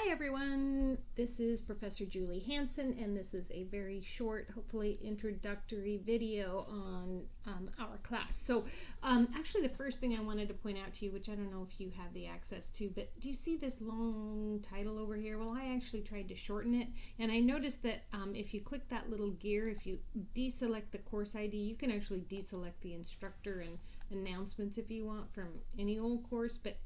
Hi everyone, this is Professor Julie Hansen, and this is a very short, hopefully introductory video on our class. So actually the first thing I wanted to point out to you, which I don't know if you have the access to, but do you see this long title over here? Well, I actually tried to shorten it, and I noticed that if you click that little gear, if you deselect the course ID, you can actually deselect the instructor and announcements if you want from any old course, but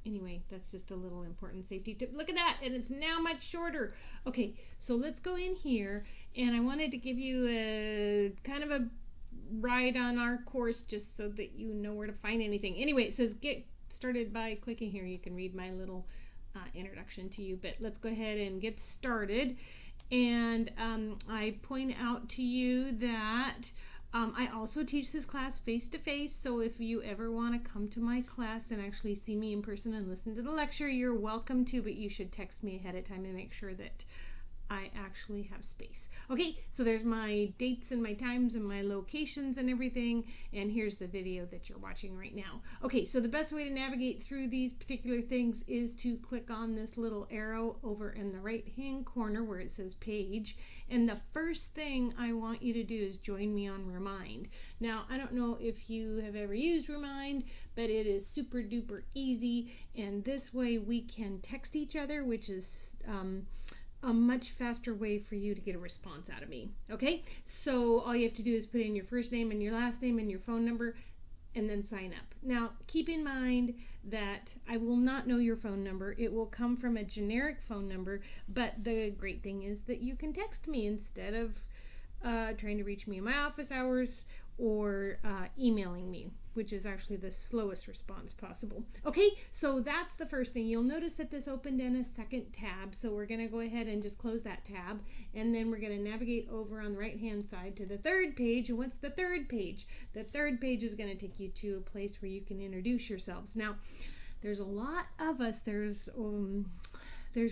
anyway, that's just a little important safety tip. Look at that, and it's now much shorter. Okay, so let's go in here, and I wanted to give you a kind of a ride on our course just so that you know where to find anything. Anyway, it says get started by clicking here. You can read my little introduction to you, but let's go ahead and get started. And I point out to you that I also teach this class face-to-face, so if you ever want to come to my class and actually see me in person and listen to the lecture, you're welcome to, but you should text me ahead of time to make sure that I actually have space. Okay, so there's my dates and my times and my locations and everything, and here's the video that you're watching right now. Okay, so the best way to navigate through these particular things is to click on this little arrow over in the right hand corner where it says page, and the first thing I want you to do is join me on Remind. Now, I don't know if you have ever used Remind, but it is super duper easy, and this way we can text each other, which is a much faster way for you to get a response out of me. Okay, so all you have to do is put in your first name and your last name and your phone number and then sign up. Now keep in mind that I will not know your phone number. It will come from a generic phone number, but the great thing is that you can text me instead of trying to reach me in my office hours or emailing me, which is actually the slowest response possible. Okay, so that's the first thing. You'll notice that this opened in a second tab, so we're going to go ahead and just close that tab, and then we're going to navigate over on the right hand side to the third page. And what's the third page? The third page is going to take you to a place where you can introduce yourselves. Now, there's a lot of us. There's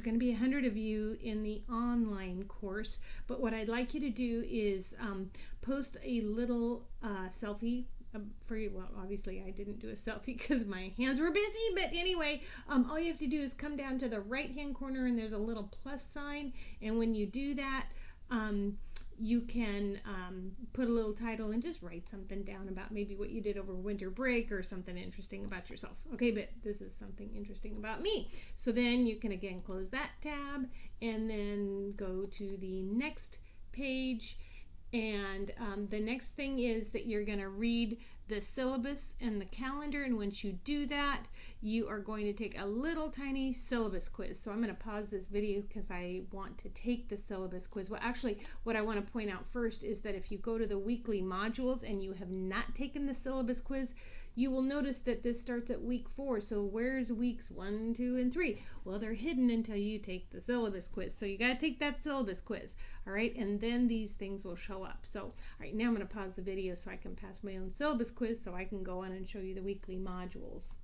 going to be 100 of you in the online course, but what I'd like you to do is post a little selfie for you. Well, obviously I didn't do a selfie because my hands were busy, but anyway, all you have to do is come down to the right hand corner and there's a little plus sign, and when you do that, you can put a little title and just write something down about maybe what you did over winter break or something interesting about yourself. Okay, but this is something interesting about me. So then you can again close that tab and then go to the next page. And the next thing is that you're going to read the syllabus and the calendar, and once you do that, you are going to take a little tiny syllabus quiz. So I'm going to pause this video because I want to take the syllabus quiz. Well, actually, what I want to point out first is that if you go to the weekly modules and you have not taken the syllabus quiz, you will notice that this starts at week 4. So where's weeks 1, 2, and 3? Well, they're hidden until you take the syllabus quiz. So you got to take that syllabus quiz, all right? And then these things will show up. So, all right, now I'm going to pause the video so I can pass my own syllabus quiz so I can go on and show you the weekly modules.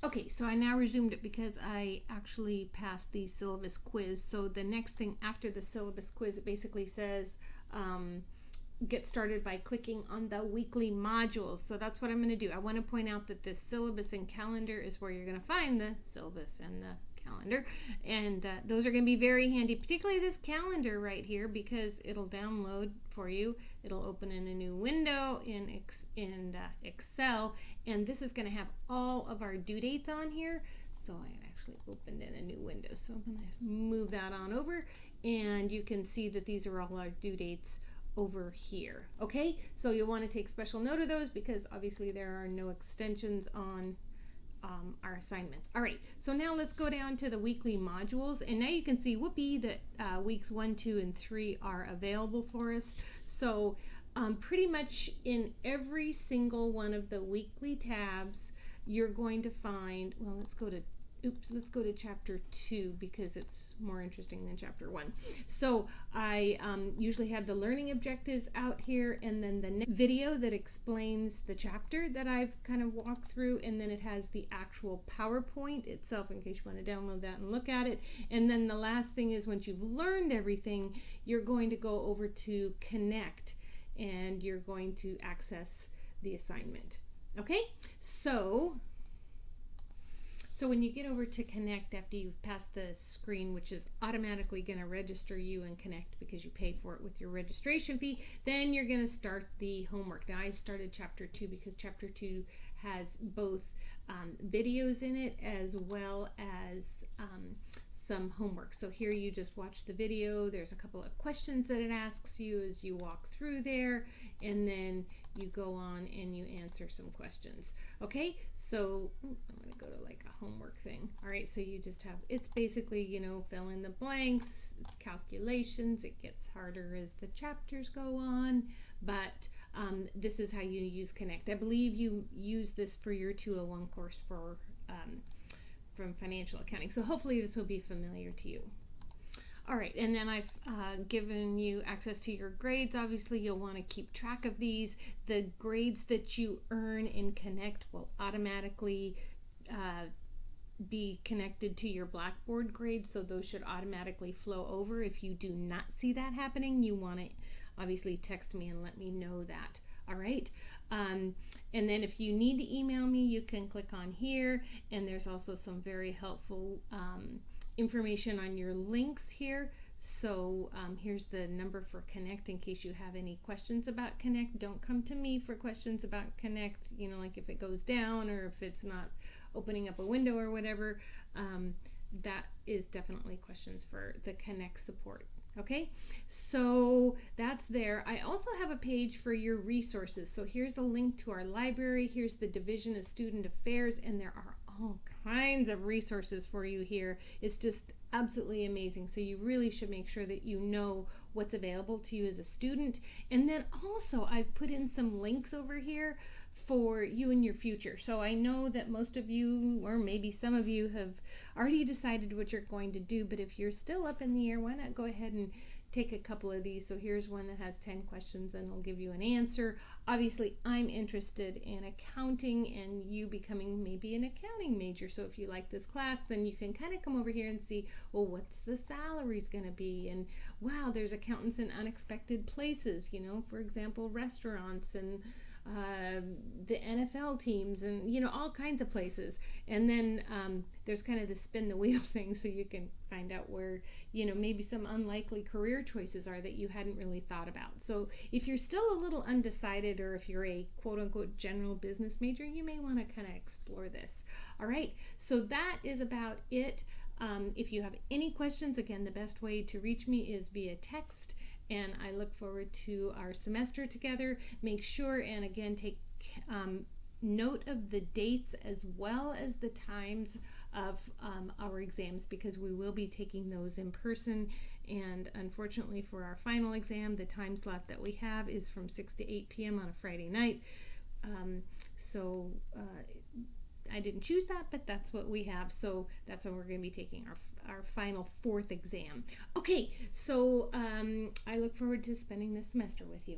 Okay, so I now resumed it because I actually passed the syllabus quiz. So the next thing after the syllabus quiz, it basically says, get started by clicking on the weekly modules. So that's what I'm going to do. I want to point out that this syllabus and calendar is where you're going to find the syllabus and the calendar, and those are going to be very handy, particularly this calendar right here, because it'll download for you. It'll open in a new window in Excel, and this is going to have all of our due dates on here. So I actually opened in a new window, so I'm going to move that on over, and you can see that these are all our due dates over here. Okay, so you'll want to take special note of those because obviously there are no extensions on our assignments. All right, so now let's go down to the weekly modules, and now you can see, whoopee, that weeks 1, 2, and 3 are available for us. So pretty much in every single one of the weekly tabs, you're going to find, well, let's go to chapter 2 because it's more interesting than chapter 1. So I usually have the learning objectives out here, and then the video that explains the chapter that I've kind of walked through, and then it has the actual PowerPoint itself in case you want to download that and look at it. And then the last thing is, once you've learned everything, you're going to go over to Connect and you're going to access the assignment. Okay, so So when you get over to Connect after you've passed the screen, which is automatically going to register you in Connect because you pay for it with your registration fee, then you're going to start the homework. Now I started Chapter 2 because Chapter 2 has both videos in it as well as some homework. So here you just watch the video. There's a couple of questions that it asks you as you walk through there, and then you go on and you answer some questions. Okay, so I'm going to go to like a homework thing. All right, so you just have, it's basically, you know, fill in the blanks, calculations. It gets harder as the chapters go on, but this is how you use Connect. I believe you use this for your 201 course for from financial accounting. So hopefully this will be familiar to you. All right, and then I've given you access to your grades. Obviously, you'll want to keep track of these. The grades that you earn in Connect will automatically be connected to your Blackboard grades, so those should automatically flow over. If you do not see that happening, you want to obviously text me and let me know that. All right, and then if you need to email me, you can click on here, and there's also some very helpful information on your links here. So here's the number for Connect in case you have any questions about Connect. Don't come to me for questions about Connect, you know, like if it goes down or if it's not opening up a window or whatever. That is definitely questions for the Connect support. Okay, so that's there. I also have a page for your resources. So here's a link to our library. Here's the Division of Student Affairs, and there are all kinds of resources for you here. It's just absolutely amazing. So you really should make sure that you know what's available to you as a student. And then also I've put in some links over here for you in your future. So I know that most of you, or maybe some of you, have already decided what you're going to do, but if you're still up in the air, why not go ahead and take a couple of these. So here's one that has 10 questions and it'll give you an answer. Obviously, I'm interested in accounting and you becoming maybe an accounting major. So if you like this class, then you can kind of come over here and see, well, what's the salaries going to be? And wow, there's accountants in unexpected places, you know, for example, restaurants and the NFL teams and, you know, all kinds of places. And then there's kind of the spin the wheel thing, so you can find out where, you know, maybe some unlikely career choices are that you hadn't really thought about. So if you're still a little undecided, or if you're a quote unquote general business major, you may want to kind of explore this. All right, so that is about it. If you have any questions, again, the best way to reach me is via text. And I look forward to our semester together. Make sure, and again, take note of the dates as well as the times of our exams, because we will be taking those in person. And unfortunately for our final exam, the time slot that we have is from 6 to 8 p.m. on a Friday night. I didn't choose that, but that's what we have. So that's when we're going to be taking our final 4th exam. Okay, so I look forward to spending this semester with you.